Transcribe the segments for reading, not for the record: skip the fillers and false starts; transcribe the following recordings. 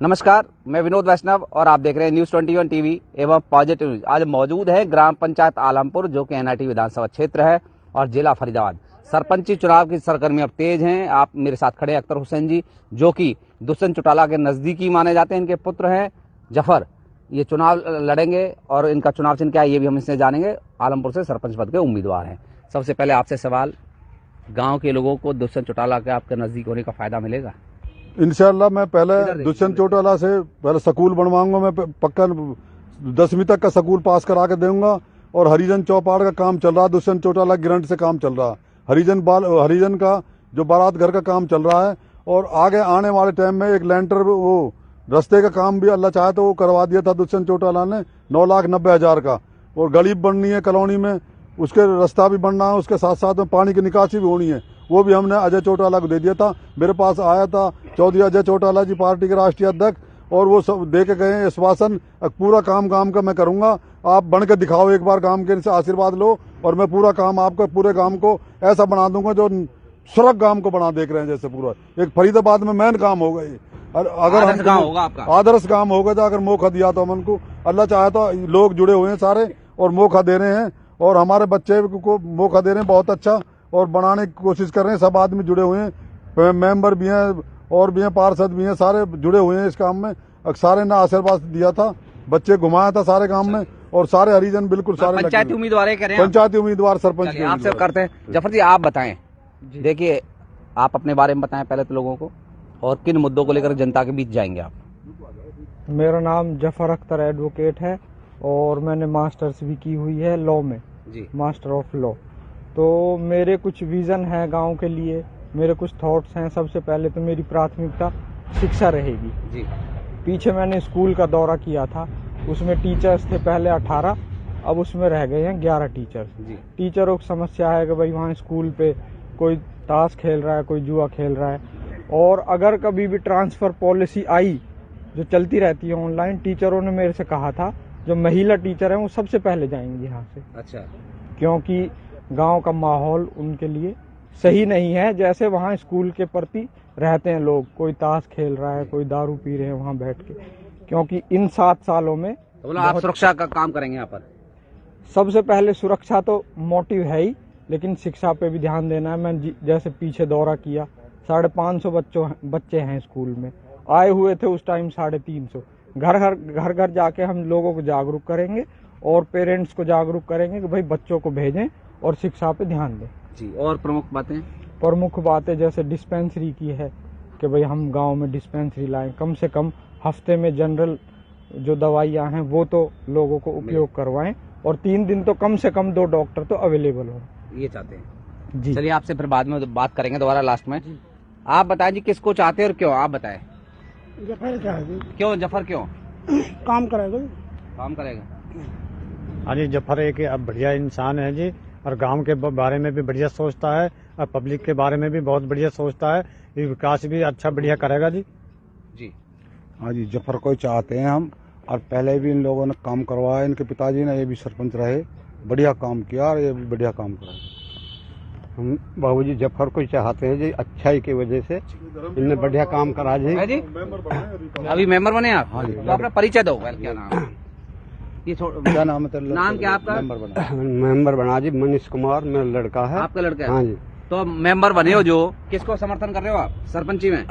नमस्कार, मैं विनोद वैष्णव और आप देख रहे हैं न्यूज़ 21 टीवी एवं पॉजिटिव न्यूज। आज मौजूद है ग्राम पंचायत आलमपुर, जो कि एनआईटी विधानसभा क्षेत्र है और जिला फरीदाबाद। सरपंची चुनाव की सरगर्मी अब तेज हैं। आप मेरे साथ खड़े अख्तर हुसैन जी, जो कि दुष्यंत चौटाला के नजदीकी माने जाते हैं। इनके पुत्र हैं जफर, ये चुनाव लड़ेंगे और इनका चुनाव चिन्ह क्या है ये भी हम इससे जानेंगे। आलमपुर से सरपंच पद के उम्मीदवार हैं। सबसे पहले आपसे सवाल, गाँव के लोगों को दुष्यंत चौटाला के आपके नजदीक होने का फायदा मिलेगा? इंशाल्लाह मैं पहले दुष्यंत चौटाला से पहले स्कूल बनवाऊंगा। मैं पक्का 10वीं तक का स्कूल पास करा के दूंगा। और हरिजन चौपाड़ का काम चल रहा है, दुष्यंत चौटाला ग्रंट से काम चल रहा है। हरिजन का जो बारात घर का काम चल रहा है। और आगे आने वाले टाइम में एक लैंटर वो रास्ते का काम भी अल्लाह चाहे तो वो करवा दिया था दुष्यंत चौटाला ने 9,90,000 का। और गली बननी है कॉलोनी में, उसके रास्ता भी बनना है, उसके साथ साथ में पानी की निकासी भी होनी है। वो भी हमने अजय चौटाला को दे दिया था। मेरे पास आया था चौधरी अजय चौटाला जी, पार्टी के राष्ट्रीय अध्यक्ष, और वो सब दे के गए आश्वासन पूरा काम का मैं करूंगा। आप बन के दिखाओ एक बार, काम के आशीर्वाद लो और मैं पूरा काम आपको पूरे गांव को ऐसा बना दूंगा जो स्वर्ग गांव को बना देख रहे हैं। जैसे पूरा एक फरीदाबाद में मेन काम होगा ये। अगर आदर्श गांव होगा आपका, आदर्श काम होगा तो अगर मौका दिया तो हमको, अल्लाह चाहे तो लोग जुड़े हुए हैं सारे और मौका दे रहे हैं और हमारे बच्चे को मौका दे रहे हैं बहुत अच्छा और बनाने की कोशिश कर रहे हैं। सब आदमी जुड़े हुए हैं, मेंबर भी हैं और भी हैं, पार्षद भी हैं, सारे जुड़े हुए हैं इस काम में। सारे ने आशीर्वाद दिया था, बच्चे घुमाया था सारे काम में और सारे हरिजन बिल्कुल सारे पंचायती उम्मीदवार कह रहे हैं। पंचायती उम्मीदवार सरपंच के आपसे करते हैं। जफर जी आप बताएं, देखिए आप अपने बारे में बताएं पहले तो लोगों को, और किन मुद्दों को लेकर जनता के बीच जाएंगे आप? मेरा नाम जफर अख्तर एडवोकेट है और मैंने मास्टर्स भी की हुई है लॉ में जी, मास्टर ऑफ लॉ। तो मेरे कुछ विजन है गांव के लिए, मेरे कुछ थॉट्स हैं। सबसे पहले तो मेरी प्राथमिकता शिक्षा रहेगी जी। पीछे मैंने स्कूल का दौरा किया था, उसमें टीचर्स थे पहले 18, अब उसमें रह गए हैं 11 टीचर्स जी। टीचरों की समस्या है कि भाई वहाँ स्कूल पे कोई ताश खेल रहा है, कोई जुआ खेल रहा है। और अगर कभी भी ट्रांसफर पॉलिसी आई जो चलती रहती है ऑनलाइन, टीचरों ने मेरे से कहा था जो महिला टीचर हैं वो सबसे पहले जाएंगी यहाँ से। अच्छा, क्योंकि गांव का माहौल उनके लिए सही नहीं है। जैसे वहाँ स्कूल के प्रति रहते हैं लोग, कोई ताश खेल रहा है, कोई दारू पी रहे हैं वहाँ बैठ के। क्योंकि इन 7 सालों में तो आप सुरक्षा का काम करेंगे यहाँ पर? सबसे पहले सुरक्षा तो मोटिव है ही, लेकिन शिक्षा पे भी ध्यान देना है। मैं जैसे पीछे दौरा किया, 550 बच्चे हैं स्कूल में, आए हुए थे उस टाइम 350। घर घर जाके हम लोगों को जागरूक करेंगे और पेरेंट्स को जागरूक करेंगे कि भाई बच्चों को भेजें और शिक्षा पे ध्यान दें जी। और प्रमुख बातें जैसे डिस्पेंसरी की है कि भाई हम गांव में डिस्पेंसरी लाएं, कम से कम हफ्ते में जनरल जो दवाइयां हैं वो तो लोगों को उपयोग करवाएं और 3 दिन तो कम से कम 2 डॉक्टर तो अवेलेबल हो, ये चाहते हैं जी। चलिए आपसे फिर बाद में बात करेंगे दोबारा लास्ट में। आप बताएं जी किसको चाहते हैं और क्यों? आप बताएं। जफर चाहेगी। क्यों जफर, क्यों? काम करेगा हाँ जी, जफर एक अब बढ़िया इंसान है जी, और गांव के बारे में भी बढ़िया सोचता है और पब्लिक के बारे में भी बहुत बढ़िया सोचता है। ये विकास भी अच्छा बढ़िया करेगा जी। हाँ जी, जफर को चाहते हैं हम, और पहले भी इन लोगों ने काम करवाया। इनके पिताजी ने, ये भी सरपंच रहे, बढ़िया काम किया और ये भी बढ़िया काम करा। हम बाबूजी जफर को चाहते हैं जी, अच्छाई की वजह से इनने बढ़िया काम करा जी। अभी मेंबर बने आप? हाँ जी। तो अपना परिचय दो, क्या नाम है? ये क्या नाम है? नाम क्या आपका? मेंबर बना जी, मनीष कुमार मेरा लड़का है। आपका लड़का है? हाँ जी। तो मेंबर बने हो, जो किसको समर्थन कर रहे हो आप सरपंची में?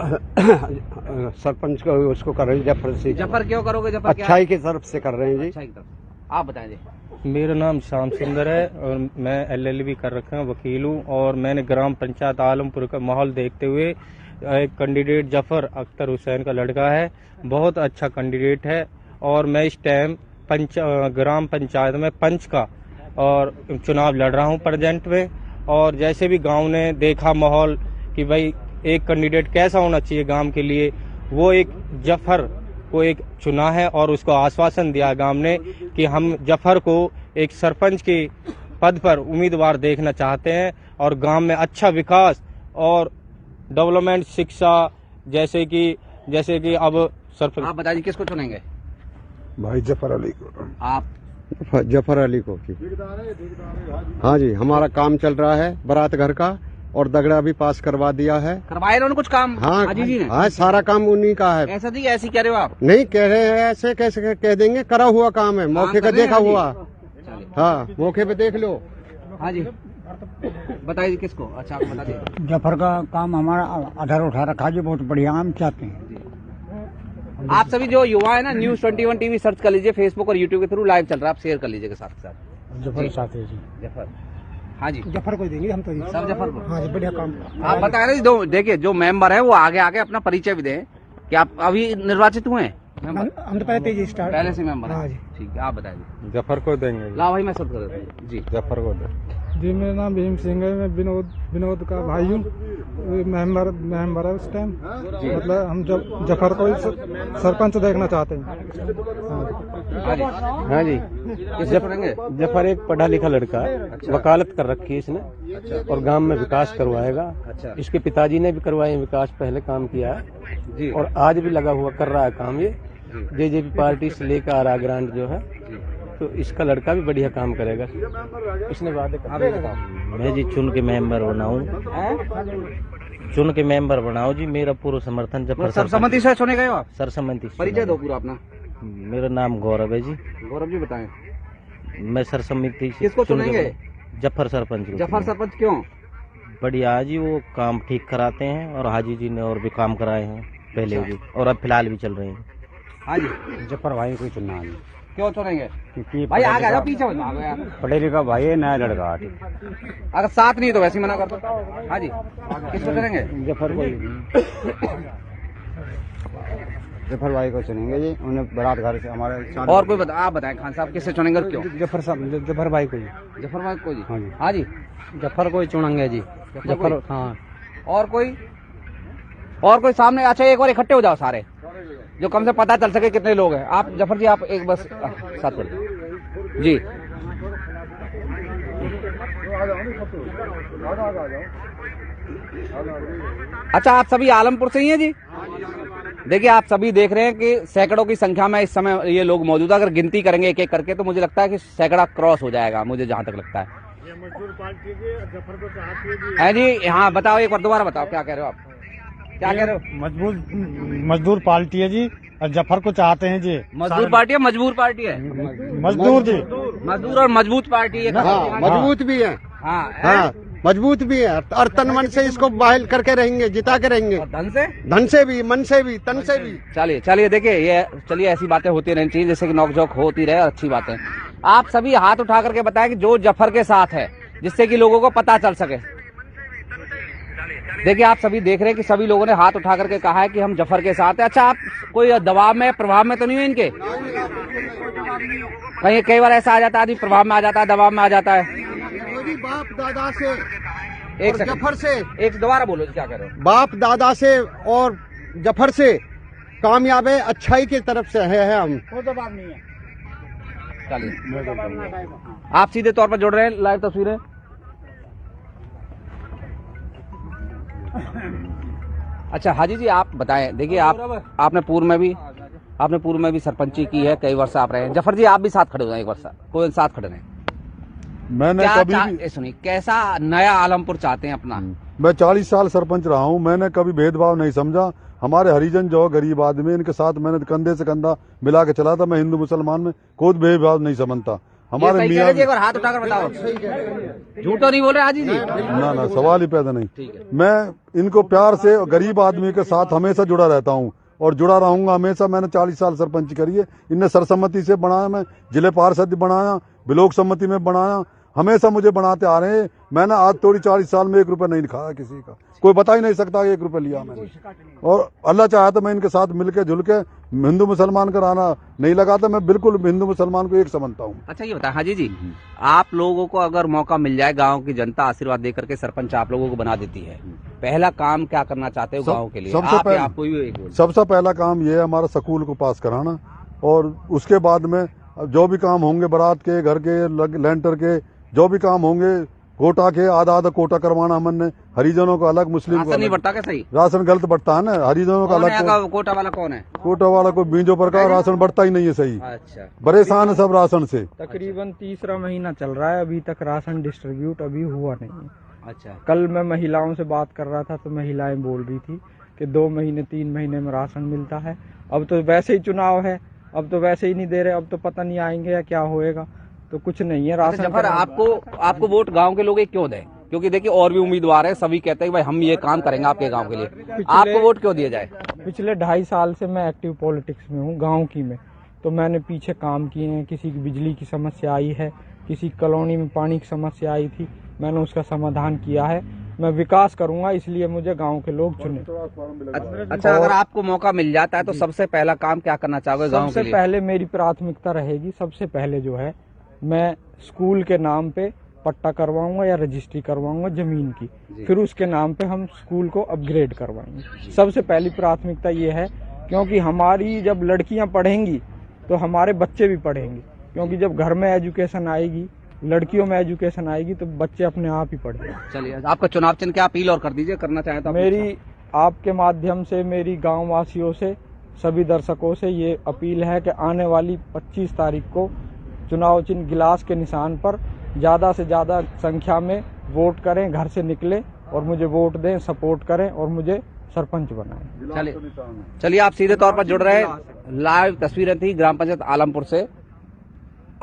सरपंच को उसको कर रहे हैं, जफर से। जफर क्यों करोगे? जफर अच्छाई की तरफ से कर रहे हैं जी। अच्छाई की तरफ। आप बताएं जी। मेरा नाम श्याम सुंदर है और मैं LLB कर रखा हूँ, वकील हूँ। और मैंने ग्राम पंचायत आलमपुर का माहौल देखते हुए, एक कैंडिडेट जफर अख्तर हुसैन का लड़का है, बहुत अच्छा कैंडिडेट है। और मैं इस टाइम ग्राम पंचायत में पंच का और चुनाव लड़ रहा हूँ प्रेजेंट में। और जैसे भी गांव ने देखा माहौल कि भाई एक कैंडिडेट कैसा होना चाहिए गांव के लिए, वो एक जफर को एक चुना है और उसको आश्वासन दिया गांव ने कि हम जफर को एक सरपंच के पद पर उम्मीदवार देखना चाहते हैं और गांव में अच्छा विकास और डेवलपमेंट, शिक्षा, जैसे कि अब सरपंच। आप बताइए किसको चुनेंगे? भाई जफर अली को। आप? जफर अली को की। हाँ जी, हमारा काम चल रहा है बारात घर का, और दगड़ा भी पास करवा दिया है। करवाए इन्होंने कुछ काम हाँ हाजी जी ने? हाँ, सारा काम उन्हीं का है। ऐसा जी ऐसी कह रहे हो आप? नहीं कह रहे हैं, ऐसे कैसे कह देंगे, करा हुआ काम है, मौके का कर रहे हैं देखा हाजी। हुआ। हाँ, मौके पे देख लो। हाँ जी बताइए किसको? अच्छा आप बता दीजिए। जफर का काम हमारा आधार उठा रखा जी, बहुत बढ़िया हम चाहते हैं। आप सभी जो युवा है ना, न्यूज 21 टीवी सर्च कर लीजिए, फेसबुक और यूट्यूब के थ्रू लाइव चल रहा है, आप शेयर कर लीजिए के साथ। जफर साथ है जी। जफर हाँ जी, जफर को देंगे हम तो जी। सब जफर को। हाँ जी, बढ़िया काम। आप बता रहे दो, देखिए जो मेंबर है वो आगे आके अपना परिचय भी दें कि आप अभी निर्वाचित हुए हैं। हम तो पहले तेजी स्टार्ट पहले से मेंबर हाँ है। जी। ठीक है, आप बताइए। जफर को देंगे ला भाई मैं सब कर देता हूँ जी। जफर को दें। जी मेरा नाम भीम सिंह है, मैं विनोद का भाई हूँ, मेंबर है उस टाइम। मतलब हम जफर को सरपंच देखना चाहते हैं। हाँ जी, जफर एक पढ़ा लिखा लड़का है, वकालत कर रखी है इसने और गांव में विकास करवाएगा। इसके पिताजी ने भी करवाए विकास, पहले काम किया है और आज भी लगा हुआ कर रहा है काम। ये जेजेपी पार्टी से लेकर आ रहा ग्रांट जो है, तो इसका लड़का भी बढ़िया काम करेगा। इसने वादे मैं जी चुन के मेंबर बनाऊं, चुन के मेंबर बनाओ जी, मेरा पूरा समर्थन। जब सर्वसम्मति से चुने गए हो आप? सरसम्मति। परिचय दो पूरा अपना। मेरा नाम गौरव है जी। गौरव जी बताएं। मैं सरसम्मति से किसको चुनेंगे? जफर सरपंच को। जफर सरपंच क्यों? बढ़िया जी, वो काम ठीक कराते हैं और हाजी जी ने और भी काम कराए हैं पहले भी, और अब फिलहाल भी चल रहे हैं। हाँ जी, जफर भाई को चुनना है क्यों चुनेंगे क्योंकि भाई? आगे आ जाओ, पीछे मत भागो यार। पढ़े लिखा भाई है, नया लड़का। अगर साथ नहीं तो वैसे ही मना कर दो। हाँ जी, किसको चुनेंगे? जफर को, जफर भाई को चुनेंगे जी, उन्हें बारात घर से हमारे। और कोई बता, आप बताएं खान साहब किससे चुनेंगे और क्यों? जफर भाई को जी। जफर भाई को जी। हाँ जी। हाँ जी, जफर को ही चुनेंगे जी। जफर हाँ। और कोई सामने? अच्छा एक बार इकट्ठे हो जाओ सारे, जो कम से पता चल सके कितने लोग हैं। आप जफर जी आप एक बस साथ कर दो जी। अच्छा आप सभी आलमपुर से ही हैं जी? देखिए आप सभी देख रहे हैं कि सैकड़ों की संख्या में इस समय ये लोग मौजूद है। अगर गिनती करेंगे एक एक करके तो मुझे लगता है कि सैकड़ा क्रॉस हो जाएगा, मुझे जहां तक लगता है। है जी, हाँ बताओ एक बार दोबारा बताओ, क्या कह रहे हो आप? क्या कह रहे हो? मजदूर पार्टी है जी और जफर को चाहते हैं जी। मजदूर पार्टी है, मजबूर पार्टी है? मजदूर जी, मजदूर और मजबूत पार्टी है। हाँ, मजबूत भी है। हाँ, हाँ, मजबूत भी है और तन मन से इसको बहाल करके रहेंगे, जिता के रहेंगे। और धन से भी, मन से भी, तन से भी। चलिए देखिए ये चलिए ऐसी बातें होती रहनी चाहिए, जैसे कि नोकझोंक होती रहे और अच्छी बातें। आप सभी हाथ उठा करके बताएं कि जो जफर के साथ है, जिससे कि लोगों को पता चल सके। देखिए आप सभी देख रहे हैं कि सभी लोगों ने हाथ उठा करके कहा है कि हम जफर के साथ है। अच्छा आप कोई दबाव में प्रभाव में तो नहीं है इनके? कई बार ऐसा आ जाता है, आदमी प्रभाव में आ जाता है, दबाव में आ जाता है। बाप दादा से एक और जफर से, एक दोबारा बोलो क्या कह रहे हो? बाप दादा से और जफर से कामयाब है, अच्छाई की तरफ से है हम। कोई दबाव नहीं है। चलिए आप सीधे तौर पर जुड़ रहे हैं, लाइव तस्वीरें। अच्छा हाजी जी आप बताएं, देखिए आपने पूर्व में भी सरपंची की है, कई वर्ष आप रहे हैं। जफर जी आप भी साथ खड़े हो जाए, एक वर्ष कोई साथ खड़े रहे। मैंने कभी भी सुनिए, कैसा नया आलमपुर चाहते हैं अपना? मैं 40 साल सरपंच रहा हूँ, मैंने कभी भेदभाव नहीं समझा। हमारे हरिजन जो गरीब आदमी, इनके साथ मैंने कंधे से कंधा मिला के चला था। मैं हिंदू मुसलमान में कोई भेदभाव नहीं समझता। हमारे मियाँ हाथ उठाकर बताओ, झूठ तो नहीं बोल रहे हाजी जी? ना सवाल ही पैदा नहीं। मैं इनको प्यार से गरीब आदमी के साथ हमेशा जुड़ा रहता हूँ और जुड़ा रहूंगा हमेशा। मैंने 40 साल सरपंच करी है, इनने सर्वसम्मति से बनाया, मैं जिले पार्षद बनाया, ब्लॉक सम्मति में बनाया, हमेशा मुझे बनाते आ रहे हैं। मैंने आज थोड़ी 40 साल में 1 रुपया नहीं खाया किसी का, कोई बता ही नहीं सकता 1 रुपया लिया मैंने। और अल्लाह चाहे तो मैं इनके साथ मिलके जुल के हिंदू मुसलमान का राना नहीं लगाता। मैं बिल्कुल हिंदू मुसलमान को एक समझता हूँ। अच्छा ये बताएं हाजी जी, आप लोगों को अगर मौका मिल जाए, गांव की जनता आशीर्वाद देकर के सरपंच आप लोगों को बना देती है, पहला काम क्या करना चाहते हो गांव के लिए? सबसे पहला काम ये है हमारा स्कूल को पास कराना, और उसके बाद में जो भी काम होंगे बारात के, घर के, लेंटर के, जो भी काम होंगे, कोटा के आधा कोटा करवाना हमने। हरिजनों को अलग, मुस्लिम को नहीं बढ़ता क्या? सही राशन गलत बढ़ता है ना, हरिजनों का अलग। कोटा वाला कौन है? कोटा वाला को बीजों पर का राशन बढ़ता ही नहीं है। सही, अच्छा परेशान है सब राशन से। तकरीबन तीसरा महीना चल रहा है, अभी तक राशन डिस्ट्रीब्यूट अभी हुआ नहीं है। अच्छा। कल मैं महिलाओं से बात कर रहा था तो महिलाएं बोल रही थी कि 2 महीने 3 महीने में राशन मिलता है। अब तो वैसे ही चुनाव है, अब तो वैसे ही नहीं दे रहे, अब तो पता नहीं आएंगे या क्या होएगा, तो कुछ नहीं है राशन। जफर, आपको वोट गांव के लोग क्यों दें? क्योंकि देखिए और भी उम्मीदवार है, सभी कहते हैं भाई हम ये काम करेंगे आपके गांव के लिए, आपको वोट क्यों दिया जाए? पिछले 2.5 साल से मैं एक्टिव पॉलिटिक्स में हूँ गांव की में, तो मैंने पीछे काम किए हैं। किसी की बिजली की समस्या आई है, किसी कॉलोनी में पानी की समस्या आई थी, मैंने उसका समाधान किया है। मैं विकास करूंगा, इसलिए मुझे गांव के लोग चुने। अच्छा, अगर आपको मौका मिल जाता है तो सबसे पहला काम क्या करना चाहोगे गांव के लिए? सबसे पहले मेरी प्राथमिकता रहेगी, सबसे पहले जो है मैं स्कूल के नाम पे पट्टा करवाऊंगा या रजिस्ट्री करवाऊंगा जमीन की, फिर उसके नाम पे हम स्कूल को अपग्रेड करवाएंगे। सबसे पहली प्राथमिकता ये है, क्योंकि हमारी जब लड़कियां पढ़ेंगी तो हमारे बच्चे भी पढ़ेंगे, क्योंकि जब घर में एजुकेशन आएगी, लड़कियों में एजुकेशन आएगी तो बच्चे अपने आप ही पढ़ेंगे। चलिए, आपका चुनाव चिन्ह क्या अपील और कर दीजिए, करना चाहे तो? मेरी आपके माध्यम से मेरी गाँव वासियों से, सभी दर्शकों से ये अपील है कि आने वाली 25 तारीख को चुनाव चिन्ह गिलास के निशान पर ज्यादा से ज्यादा संख्या में वोट करें, घर से निकले और मुझे वोट दें, सपोर्ट करें और मुझे सरपंच बनाएं। चलिए, आप सीधे तौर पर जुड़ रहे, लाइव तस्वीरें थी ग्राम पंचायत आलमपुर से।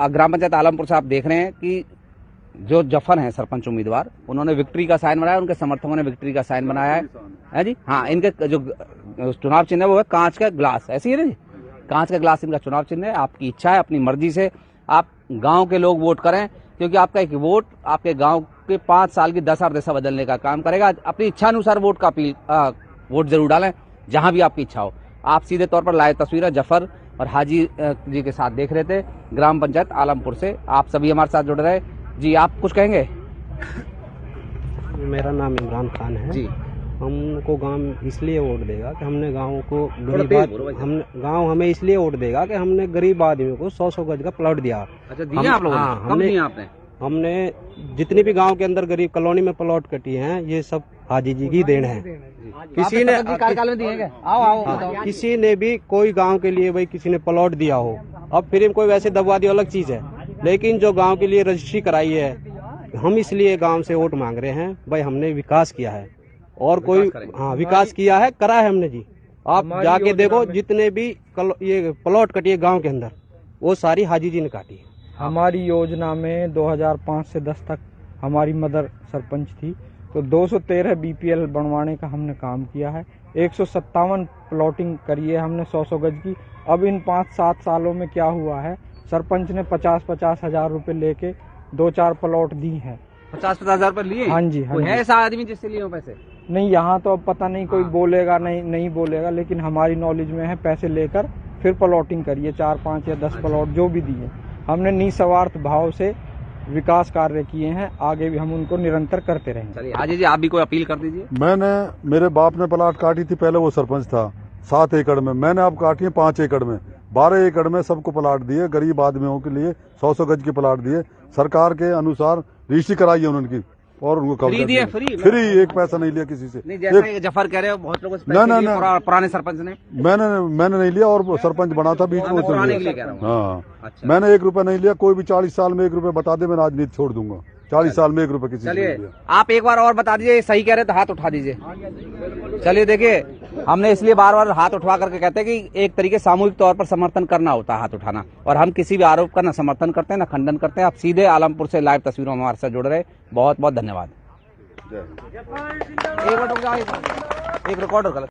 ग्राम पंचायत आलमपुर से आप देख रहे हैं कि जो जफर हैं सरपंच उम्मीदवार, उन्होंने विक्ट्री का साइन बनाया, उनके समर्थकों ने विक्ट्री का साइन बनाया है जी। हाँ, इनके जो चुनाव चिन्ह है वो है कांच का गिलास, ऐसी है ना जी, कांच का गिलास इनका चुनाव चिन्ह है। आपकी इच्छा है, अपनी मर्जी से आप गांव के लोग वोट करें, क्योंकि आपका एक वोट आपके गांव के 5 साल की दशा दिशा बदलने का काम करेगा। अपनी इच्छा अनुसार वोट जरूर डालें, जहां भी आपकी इच्छा हो। आप सीधे तौर पर लाइव तस्वीरें जफर और हाजी जी के साथ देख रहे थे ग्राम पंचायत आलमपुर से। आप सभी हमारे साथ जुड़ रहे जी। आप कुछ कहेंगे? मेरा नाम इमरान खान है जी। हमको गांव इसलिए वोट देगा कि हमने गांव को गांव हमें इसलिए वोट देगा कि हमने गरीब आदमी को 100-100 गज का प्लॉट दिया। अच्छा, दिया आप लोगों ने? कब दिया आपने? हमने जितनी भी गांव के अंदर गरीब कॉलोनी में प्लॉट कटी हैं, ये सब हाजी जी की देन है। किसी ने कार्यकाल में दिए क्या? आओ किसी ने भी कोई गांव के लिए भाई किसी ने प्लॉट दिया हो, अब फिर कोई वैसे दबवा दी अलग चीज है, लेकिन जो गांव के लिए रजिस्ट्री कराई है, हम इसलिए गांव से वोट मांग रहे हैं। भाई हमने विकास किया है और कोई विकास किया है, करा है हमने जी। आप जाके देखो, जितने भी ये प्लॉट कटिए गांव के अंदर, वो सारी हाजी जी ने काटी है। हमारी योजना में 2005 से 10 तक हमारी मदर सरपंच थी, तो 213 BPL बनवाने का हमने काम किया है। 157 प्लॉटिंग करी है हमने 100-100 गज की। अब इन 5-7 सालों में क्या हुआ है, सरपंच ने 50-50 हजार रुपए लेके 2-4 प्लॉट दी हैं। 50-50 हजार रुपए लिए? हाँ जी। कोई है ऐसा आदमी जिससे लिए हो पैसे? नहीं, यहाँ तो अब पता नहीं, कोई बोलेगा नहीं बोलेगा, लेकिन हमारी नॉलेज में है पैसे लेकर फिर प्लॉटिंग करिए, 4, 5 या 10 प्लॉट जो भी दिए। हमने निस्वार्थ भाव से विकास कार्य किए हैं, आगे भी हम उनको निरंतर करते रहेंगे। चलिए आजी जी, आप भी कोई अपील कर दीजिए। मेरे बाप ने प्लाट काटी थी, पहले वो सरपंच था 7 एकड़ में, मैंने अब काटी है 5 एकड़ में। 12 एकड़ में सबको प्लाट दिए, गरीब आदमियों के लिए 100-100 गज के प्लाट दिए। सरकार के अनुसार रजिस्ट्री कराई है उन्होंने, और उनको फ्री दिए? फ्री, एक पैसा नहीं लिया किसी से। नहीं, जैसा ये जफर कह रहे हो, बहुत लोगों से पैसे लिए पुराने सरपंच ने। मैंने नहीं लिया, और सरपंच बना था बीच में। हाँ, मैंने 1 रुपया नहीं लिया। कोई भी 40 साल में 1 रुपया बता दे, मैं राजनीति छोड़ दूंगा। 40 साल में 1 रुपया किसी से नहीं लिया। आप एक बार और बता दीजिए, सही कह रहे तो हाथ उठा दीजिए। चलिए देखिए, हमने इसलिए बार बार हाथ उठवा करके कहते हैं कि एक तरीके सामूहिक तौर पर समर्थन करना होता है हाथ उठाना, और हम किसी भी आरोप का न समर्थन करते हैं न खंडन करते हैं। आप सीधे आलमपुर से लाइव तस्वीरों में हमारे साथ जुड़ रहे, बहुत बहुत धन्यवाद। एक रिकॉर्डर